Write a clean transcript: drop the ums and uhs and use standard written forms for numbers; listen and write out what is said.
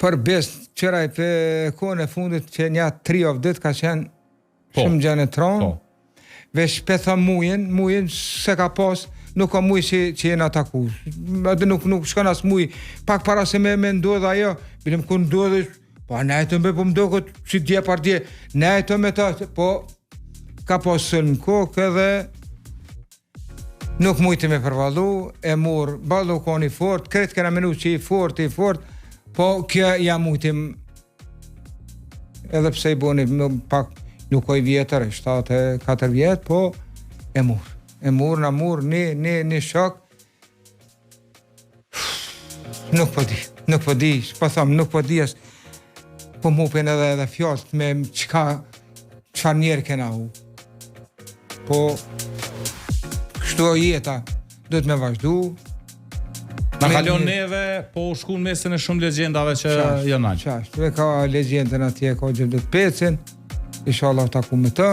Për bes qëraj për kohën e fundit që nja 3 of dit ka qenë shumë gjene tronë, veç petha mujën se ka pas, nuk ka mujë që jenë ataku. Nuk shkon as mujë, pak para se me ndodhë ajo, bilim ku ndodhë, po nejtë me po mdo këtë që dje par dje, nejtë me ta, po ka pas sëllë në kokë edhe nuk mujtë me përvalu, e murë, ballu ka një fort, kretë këna menu që i fort, po kjo ja mujtim, edhe pse i boni pak nuk oj vjetër, 7-4 vjetë, po e murë, një shok, nuk po di, po thëmë, nuk po di, po mupin edhe fjallët me qëfar njerë kena hu. Po, kështu o jeta, do të me vazhdu. Na kalon neve, po u shku në mesin e shumë legjendave që janë aqë. Qashtë, ka legjendën atje, ka Gjevdet Pecin, inshallah taku me të.